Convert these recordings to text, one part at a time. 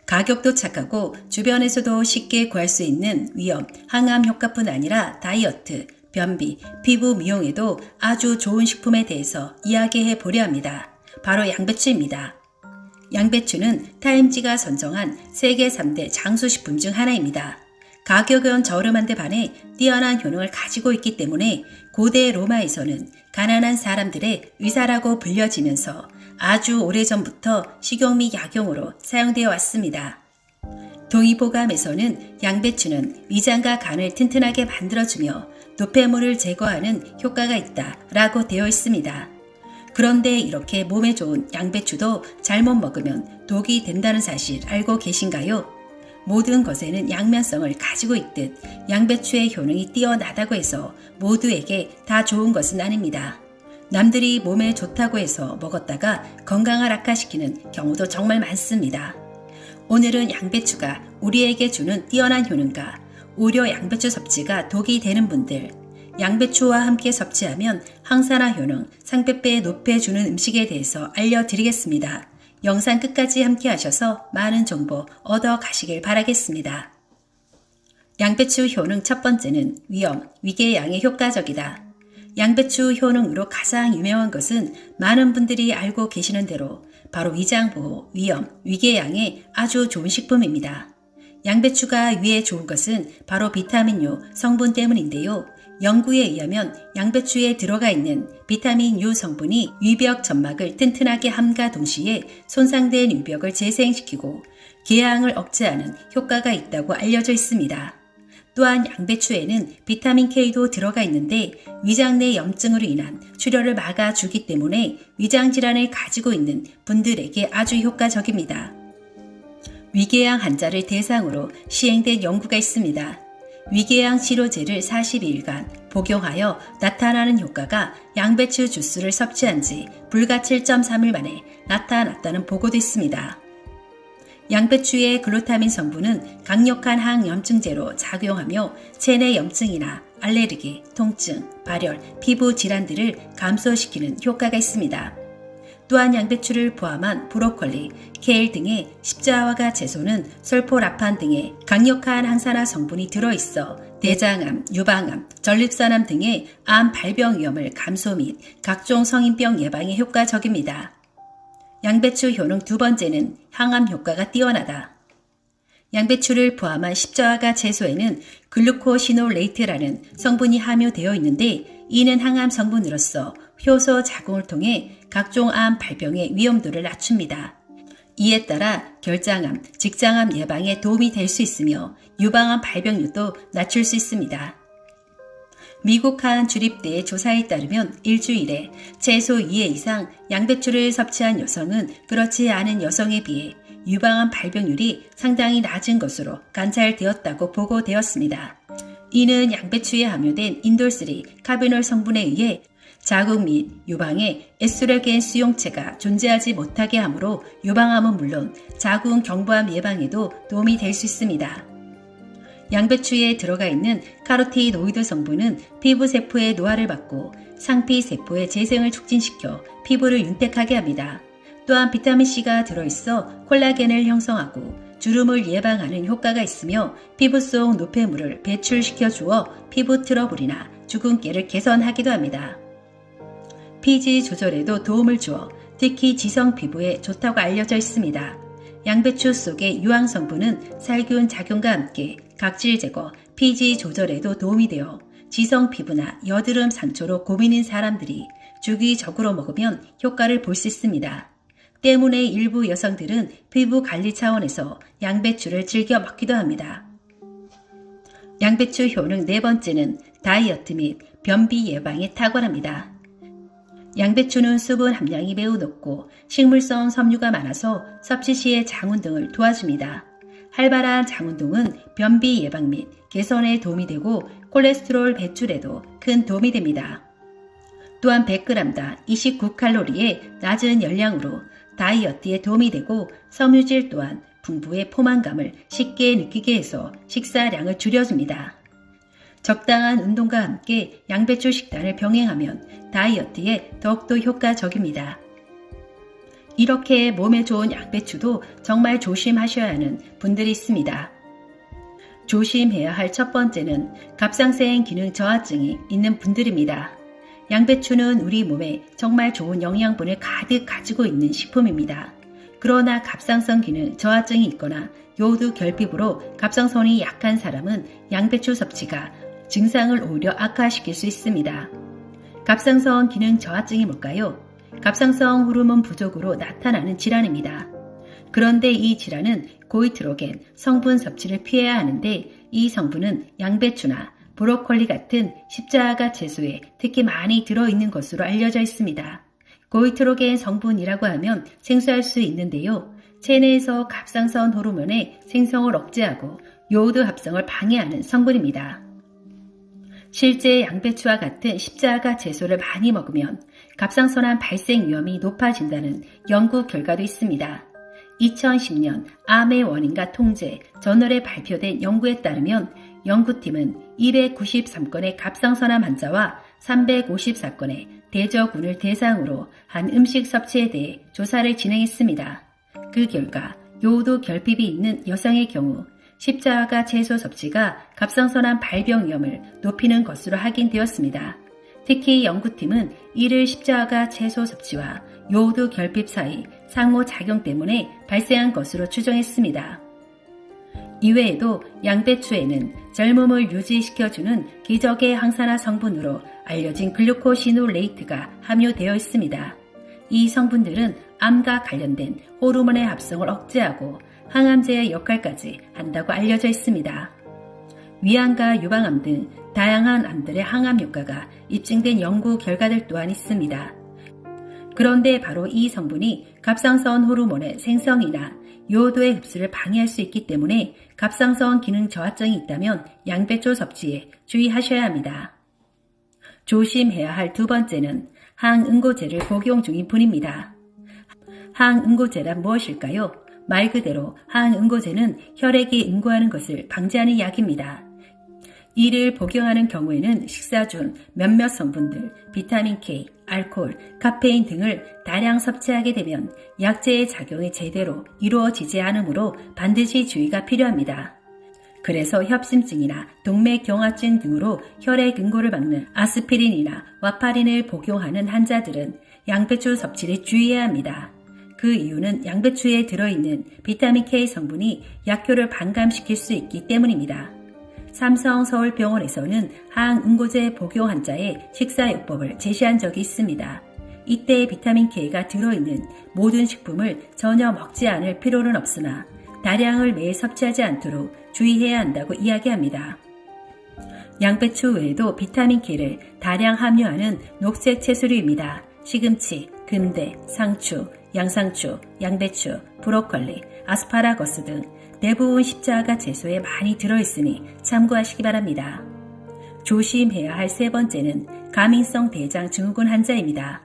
가격도 착하고 주변에서도 쉽게 구할 수 있는 위염, 항암 효과뿐 아니라 다이어트, 변비, 피부 미용에도 아주 좋은 식품에 대해서 이야기해 보려 합니다. 바로 양배추입니다. 양배추는 타임지가 선정한 세계 3대 장수식품 중 하나입니다. 가격은 저렴한데 반해 뛰어난 효능을 가지고 있기 때문에 고대 로마에서는 가난한 사람들의 의사라고 불려지면서 아주 오래전부터 식용 및 약용으로 사용되어 왔습니다. 동의보감에서는 양배추는 위장과 간을 튼튼하게 만들어주며 노폐물을 제거하는 효과가 있다라고 되어 있습니다. 그런데 이렇게 몸에 좋은 양배추도 잘못 먹으면 독이 된다는 사실 알고 계신가요? 모든 것에는 양면성을 가지고 있듯 양배추의 효능이 뛰어나다고 해서 모두에게 다 좋은 것은 아닙니다. 남들이 몸에 좋다고 해서 먹었다가 건강을 악화시키는 경우도 정말 많습니다. 오늘은 양배추가 우리에게 주는 뛰어난 효능과 오히려 양배추 섭취가 독이 되는 분들, 양배추와 함께 섭취하면 항산화 효능 상배배 높여주는 음식에 대해서 알려드리겠습니다. 영상 끝까지 함께 하셔서 많은 정보 얻어 가시길 바라겠습니다. 양배추 효능 첫 번째는 위염, 위궤양에 효과적이다. 양배추 효능으로 가장 유명한 것은 많은 분들이 알고 계시는 대로 바로 위장보호, 위염, 위궤양에 아주 좋은 식품입니다. 양배추가 위에 좋은 것은 바로 비타민 U 성분 때문인데요. 연구에 의하면 양배추에 들어가 있는 비타민 U 성분이 위벽 점막을 튼튼하게 함과 동시에 손상된 위벽을 재생시키고 궤양을 억제하는 효과가 있다고 알려져 있습니다. 또한 양배추에는 비타민 K도 들어가 있는데 위장 내 염증으로 인한 출혈을 막아주기 때문에 위장 질환을 가지고 있는 분들에게 아주 효과적입니다. 위궤양 환자를 대상으로 시행된 연구가 있습니다. 위궤양 치료제를 42일간 복용하여 나타나는 효과가 양배추 주스를 섭취한 지 불과 7.3일 만에 나타났다는 보고도 있습니다. 양배추의 글루타민 성분은 강력한 항염증제로 작용하며 체내 염증이나 알레르기, 통증, 발열, 피부 질환들을 감소시키는 효과가 있습니다. 또한 양배추를 포함한 브로콜리, 케일 등의 십자화과 채소는 설포라판 등의 강력한 항산화 성분이 들어있어 대장암, 유방암, 전립선암 등의 암 발병 위험을 감소 및 각종 성인병 예방에 효과적입니다. 양배추 효능 두 번째는 항암 효과가 뛰어나다. 양배추를 포함한 십자화과 채소에는 글루코시놀레이트라는 성분이 함유되어 있는데 이는 항암 성분으로서 효소 작용을 통해 각종 암 발병의 위험도를 낮춥니다. 이에 따라 결장암, 직장암 예방에 도움이 될 수 있으며 유방암 발병률도 낮출 수 있습니다. 미국 한 주립대의 조사에 따르면 일주일에 최소 2회 이상 양배추를 섭취한 여성은 그렇지 않은 여성에 비해 유방암 발병률이 상당히 낮은 것으로 관찰되었다고 보고되었습니다. 이는 양배추에 함유된 인돌3 카비놀 성분에 의해 자궁 및 유방에 에스트로겐 수용체가 존재하지 못하게 하므로 유방암은 물론 자궁 경부암 예방에도 도움이 될 수 있습니다. 양배추에 들어가 있는 카로티노이드 성분은 피부 세포의 노화를 막고 상피 세포의 재생을 촉진시켜 피부를 윤택하게 합니다. 또한 비타민C가 들어있어 콜라겐을 형성하고 주름을 예방하는 효과가 있으며 피부 속 노폐물을 배출시켜 주어 피부 트러블이나 주근깨를 개선하기도 합니다. pH 조절에도 도움을 주어 특히 지성 피부에 좋다고 알려져 있습니다. 양배추 속의 유황 성분은 살균 작용과 함께 각질 제거, pH 조절에도 도움이 되어 지성 피부나 여드름 상처로 고민인 사람들이 주기적으로 먹으면 효과를 볼 수 있습니다. 때문에 일부 여성들은 피부 관리 차원에서 양배추를 즐겨 먹기도 합니다. 양배추 효능 네 번째는 다이어트 및 변비 예방에 탁월합니다. 양배추는 수분 함량이 매우 높고 식물성 섬유가 많아서 섭취 시의 장운 등을 도와줍니다. 활발한 장운동은 변비 예방 및 개선에 도움이 되고 콜레스테롤 배출에도 큰 도움이 됩니다. 또한 100g당 29칼로리의 낮은 열량으로 다이어트에 도움이 되고 섬유질 또한 풍부의 포만감을 쉽게 느끼게 해서 식사량을 줄여줍니다. 적당한 운동과 함께 양배추 식단을 병행하면 다이어트에 더욱더 효과적입니다. 이렇게 몸에 좋은 양배추도 정말 조심하셔야 하는 분들이 있습니다. 조심해야 할 첫 번째는 갑상생 기능 저하증이 있는 분들입니다. 양배추는 우리 몸에 정말 좋은 영양분을 가득 가지고 있는 식품입니다. 그러나 갑상선 기능 저하증이 있거나 요오드 결핍으로 갑상선이 약한 사람은 양배추 섭취가 증상을 오히려 악화시킬 수 있습니다. 갑상선 기능 저하증이 뭘까요? 갑상선 호르몬 부족으로 나타나는 질환입니다. 그런데 이 질환은 고이트로겐 성분 섭취를 피해야 하는데 이 성분은 양배추나 브로콜리 같은 십자가 채소에 특히 많이 들어있는 것으로 알려져 있습니다. 고이트로겐 성분이라고 하면 생소할 수 있는데요. 체내에서 갑상선 호르몬의 생성을 억제하고 요오드 합성을 방해하는 성분입니다. 실제 양배추와 같은 십자가 채소를 많이 먹으면 갑상선암 발생 위험이 높아진다는 연구 결과도 있습니다. 2010년 암의 원인과 통제 저널에 발표된 연구에 따르면 연구팀은 293건의 갑상선암 환자와 354건의 대저군을 대상으로 한 음식 섭취에 대해 조사를 진행했습니다. 그 결과 요오드 결핍이 있는 여성의 경우 십자가 채소 섭취가 갑상선암 발병 위험을 높이는 것으로 확인되었습니다. 특히 연구팀은 이를 십자가 채소 섭취와 요오드 결핍 사이 상호작용 때문에 발생한 것으로 추정했습니다. 이외에도 양배추에는 젊음을 유지시켜주는 기적의 항산화 성분으로 알려진 글루코시놀레이트가 함유되어 있습니다. 이 성분들은 암과 관련된 호르몬의 합성을 억제하고 항암제의 역할까지 한다고 알려져 있습니다. 위암과 유방암 등 다양한 암들의 항암 효과가 입증된 연구 결과들 또한 있습니다. 그런데 바로 이 성분이 갑상선 호르몬의 생성이나 요오드의 흡수를 방해할 수 있기 때문에 갑상선 기능 저하증이 있다면 양배추 섭취에 주의하셔야 합니다. 조심해야 할 두 번째는 항응고제를 복용 중인 분입니다. 항응고제란 무엇일까요? 말 그대로 항응고제는 혈액이 응고하는 것을 방지하는 약입니다. 이를 복용하는 경우에는 식사 중 몇몇 성분들, 비타민 K, 알코올, 카페인 등을 다량 섭취하게 되면 약제의 작용이 제대로 이루어지지 않으므로 반드시 주의가 필요합니다. 그래서 협심증이나 동맥경화증 등으로 혈액 응고를 막는 아스피린이나 와파린을 복용하는 환자들은 양배추 섭취를 주의해야 합니다. 그 이유는 양배추에 들어있는 비타민 K 성분이 약효를 반감시킬 수 있기 때문입니다. 삼성서울병원에서는 항응고제 복용 환자의 식사요법을 제시한 적이 있습니다. 이때 비타민 K가 들어있는 모든 식품을 전혀 먹지 않을 필요는 없으나 다량을 매일 섭취하지 않도록 주의해야 한다고 이야기합니다. 양배추 외에도 비타민 K를 다량 함유하는 녹색 채소류입니다. 시금치, 금대, 상추, 양상추, 양배추, 브로콜리, 아스파라거스 등 대부분 십자가 채소에 많이 들어있으니 참고하시기 바랍니다. 조심해야 할 세 번째는 가민성 대장 증후군 환자입니다.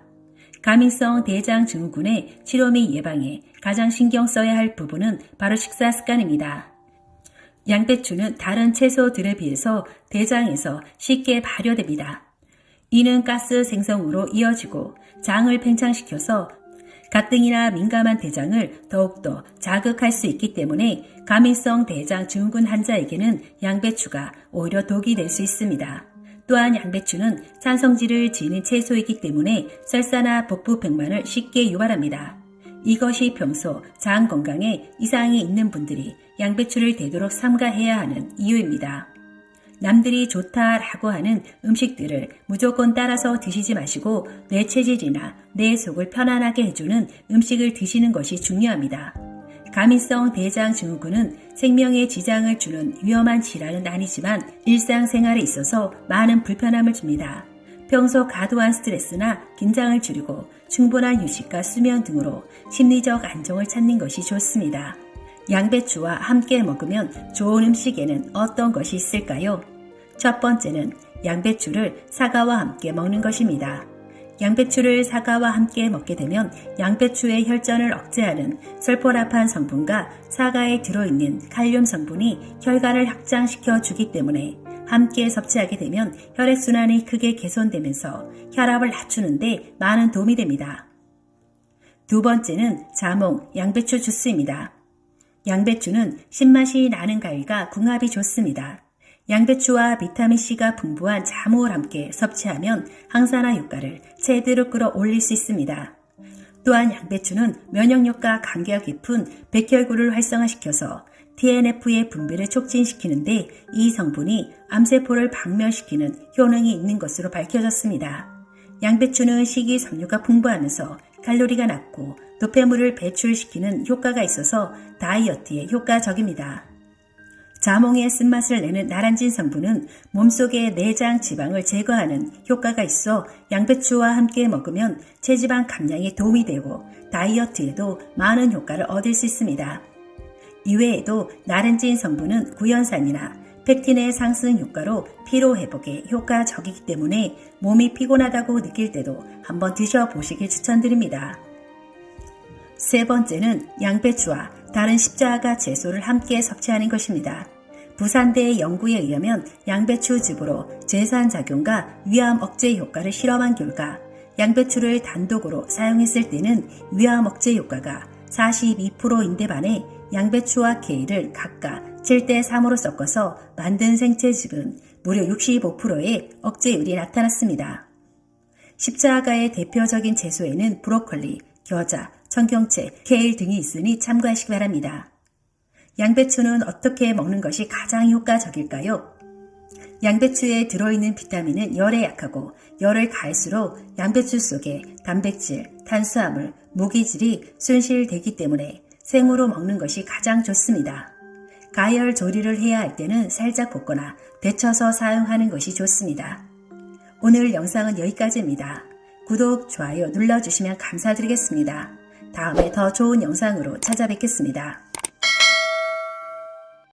가민성 대장 증후군의 치료 및 예방에 가장 신경 써야 할 부분은 바로 식사 습관입니다. 양배추는 다른 채소들에 비해서 대장에서 쉽게 발효됩니다. 이는 가스 생성으로 이어지고 장을 팽창시켜서 가뜩이나 민감한 대장을 더욱더 자극할 수 있기 때문에 가민성 대장 증후군 환자에게는 양배추가 오히려 독이 될 수 있습니다. 또한 양배추는 산성질을 지닌 채소이기 때문에 설사나 복부 백만을 쉽게 유발합니다. 이것이 평소 장 건강에 이상이 있는 분들이 양배추를 되도록 삼가해야 하는 이유입니다. 남들이 좋다라고 하는 음식들을 무조건 따라서 드시지 마시고 내 체질이나 내 속을 편안하게 해주는 음식을 드시는 것이 중요합니다. 가민성 대장 증후군은 생명에 지장을 주는 위험한 질환은 아니지만 일상생활에 있어서 많은 불편함을 줍니다. 평소 과도한 스트레스나 긴장을 줄이고 충분한 휴식과 수면 등으로 심리적 안정을 찾는 것이 좋습니다. 양배추와 함께 먹으면 좋은 음식에는 어떤 것이 있을까요? 첫 번째는 양배추를 사과와 함께 먹는 것입니다. 양배추를 사과와 함께 먹게 되면 양배추의 혈전을 억제하는 설포라판 성분과 사과에 들어있는 칼륨 성분이 혈관을 확장시켜 주기 때문에 함께 섭취하게 되면 혈액순환이 크게 개선되면서 혈압을 낮추는 데 많은 도움이 됩니다. 두 번째는 자몽, 양배추 주스입니다. 양배추는 신맛이 나는 과일과 궁합이 좋습니다. 양배추와 비타민C가 풍부한 자몽을 함께 섭취하면 항산화 효과를 제대로 끌어올릴 수 있습니다. 또한 양배추는 면역력과 관계가 깊은 백혈구를 활성화시켜서 TNF의 분비를 촉진시키는데 이 성분이 암세포를 박멸시키는 효능이 있는 것으로 밝혀졌습니다. 양배추는 식이섬유가 풍부하면서 칼로리가 낮고 노폐물을 배출시키는 효과가 있어서 다이어트에 효과적입니다. 자몽의 쓴맛을 내는 나란진 성분은 몸속의 내장 지방을 제거하는 효과가 있어 양배추와 함께 먹으면 체지방 감량에 도움이 되고 다이어트에도 많은 효과를 얻을 수 있습니다. 이외에도 나란진 성분은 구연산이나 펙틴의 상승 효과로 피로 회복에 효과적이기 때문에 몸이 피곤하다고 느낄 때도 한번 드셔보시길 추천드립니다. 세 번째는 양배추와 다른 십자가 채소를 함께 섭취하는 것입니다. 부산대의 연구에 의하면 양배추즙으로 제산작용과 위암 억제 효과를 실험한 결과 양배추를 단독으로 사용했을 때는 위암 억제 효과가 42%인데 반해 양배추와 케일을 각각 7대3으로 섞어서 만든 생채즙은 무려 65%의 억제율이 나타났습니다. 십자가의 대표적인 채소에는 브로콜리, 겨자, 청경채, 케일 등이 있으니 참고하시기 바랍니다. 양배추는 어떻게 먹는 것이 가장 효과적일까요? 양배추에 들어있는 비타민은 열에 약하고 열을 가할수록 양배추 속에 단백질, 탄수화물, 무기질이 손실되기 때문에 생으로 먹는 것이 가장 좋습니다. 가열 조리를 해야 할 때는 살짝 볶거나 데쳐서 사용하는 것이 좋습니다. 오늘 영상은 여기까지입니다. 구독, 좋아요 눌러주시면 감사드리겠습니다. 다음에 더 좋은 영상으로 찾아뵙겠습니다.